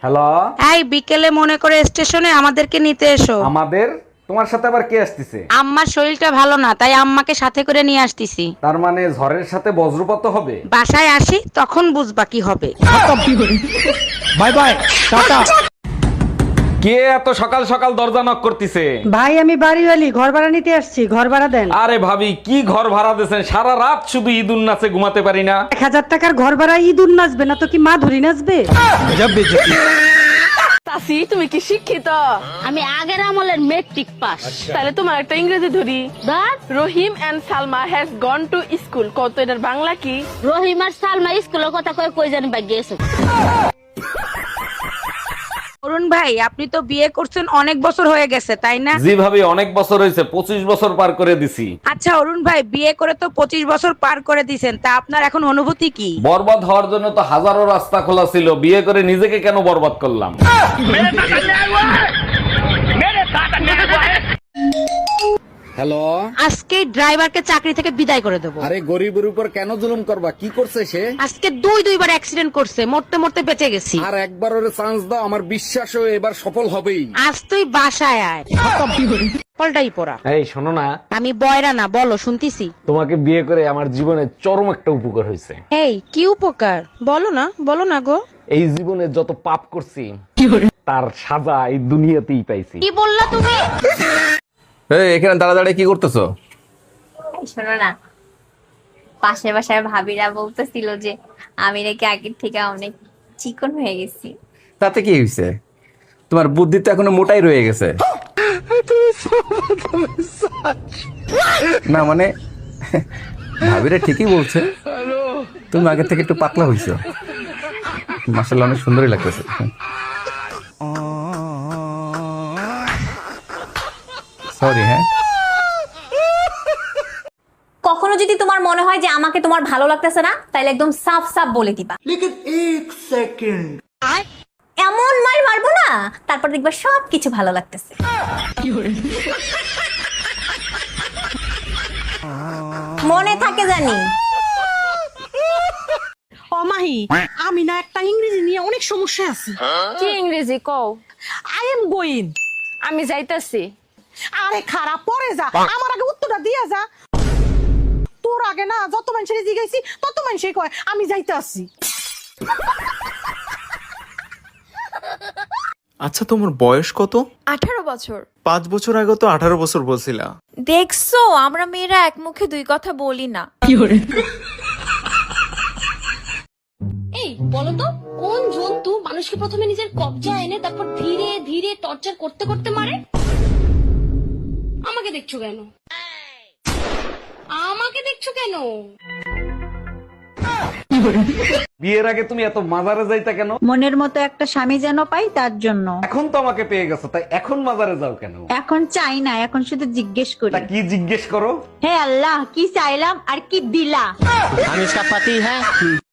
Hello. এই বিকেলে মনে করে স্টেশনে আমাদেরকে নিতে এসো। আমাদের? তোমার সাথে আবার কে আসতেছে? আম্মার শরীরটা ভালো না, তাই আম্মাকে সাথে করে নিয়ে আসতেছি। তার মানে ঝড়ের সাথে বজ্রপাত হবে? বাসায় আসি তখন বুঝবা কি হবে। Bye bye, tata. কে এত সকাল সকাল দরজা নক করতেছে? ভাই আমি বাড়িওয়ালি, ঘর ভাড়া নিতে আসছি, ঘর ভাড়া দেন। আরে ভাবি, কি ঘর ভাড়া দিয়েছেন? সারা রাত শুধু ঈদুন নাচে ঘুমাতে পারি না। 1000 টাকার ঘর ভাড়া ইঁদুর নাচবে না তো কি মা ধরি নাচবে? চাচি তুমি কি শিক্ষিত? আমি আগের আমলের মেট্রিক পাস। তাহলে তোমার একটা ইংরেজি ধরি। ধর। Rahim and Salma has gone to school. কত এটার বাংলা কি? রহিম আর সালমা স্কুলের কথা কই জানি বা গেছে। অরুণ ভাই, আপনি তো বিয়ে করছেন অনেক বছর হয়ে গেছে, তাই না? জি ভাবি, অনেক বছর হয়েছে, 25 বছর পার করে দিছি। আচ্ছা অরুণ ভাই, বিয়ে করে তো 25 বছর পার করে দিয়েছেন, তা আপনার এখন অনুভূতি কি? বরবাদ হওয়ার জন্য তো হাজারো রাস্তা খোলা ছিল, বিয়ে করে নিজেকে কেন বরবাদ করলাম? হ্যালো। আজকে ড্রাইভারকে চাকরি থেকে বিদায় করে দেবো। আরে গরিবের উপর কেন জুলুম করবা? কি করছে সে? আজকে দুইবার অ্যাক্সিডেন্ট করছে, মরতে মরতে বেঁচে গেছি। আর একবার ওরে চান্স দাও, আমার বিশ্বাস ও এবার সফল হবেই। আজ তুই বাসায় আয়। পলটাই পড়া। এই শোনো না, আমি বয়রা না, বলো শুনতিছি। তোমাকে বিয়ে করে আমার জীবনে চরম একটা উপকার হয়েছে। এই কি উপকার? বলো না গো। এই জীবনে যত পাপ করছি তার সাজা এই দুনিয়াতেই পাইছি। কি বললা তুমি? এই এখানে দাঁড়া কি করতেছো? শোনো না, পাশের বাসার ভাবিরা বলতেছিল যে আমি নাকি আগের থেকে অনেক চিকন হয়ে গেছি। তাতে কি হয়েছে? তোমার বুদ্ধি তো এখনো মোটাই রয়ে গেছে। না মানে ভাবিরা ঠিকই বলছে, তুমি আগের থেকে একটু পাতলা হইছো। মাশাআল্লাহ, অনেক সুন্দরই লাগতেছে। সরি। হ্যাঁ, কখনো যদি তোমার মনে হয় যে আমাকে তোমার ভালো লাগতেছে না, তাহলে একদম সাফ সাফ বলে দিবা। এমন মার মারবো না, তারপর দেখবা সবকিছু ভালো লাগতেছে। মনে থাকে জানি। ও মাহি, আমি না একটা ইংরেজি নিয়ে অনেক সমস্যা আছে। কি ইংরেজি কও? I am going. আমি যাইতাছি। আরে খারাপ, পরে যা, আমার আগে উত্তরটা দিয়া যা। তোর আগে না যত মানুষের জিজ্ঞাসি তত মানুষই কয় আমি যাইতে আসি। আচ্ছা, তোমার বয়স কত? 18 বছর। 5 বছর আগে তো 18 বছর বলছিলা। দেখছো, আমরা মেয়েরা এক মুখে দুই কথা বলি না। এই বলো তো, কোন জন্তু মানুষকে প্রথমে নিজের কবজায় এনে তারপর ধীরে ধীরে টর্চার করতে করতে মারে? আমাকে দেখছো কেন? আমাকে দেখছো কেন? বিয়ের আগে তুমি এত মাজারে যাইতা কেন? মনের মতো একটা স্বামী যেন পাই তার জন্য। এখন তো আমাকে পেয়ে গেছো, তাই এখন মাজারে যাও কেন? এখন চাই না, এখন শুধু জিজ্ঞেস করি, তা কি জিজ্ঞেস করো? হে আল্লাহ, কি চাইলাম আর কি দিলা? हम इसका पति है।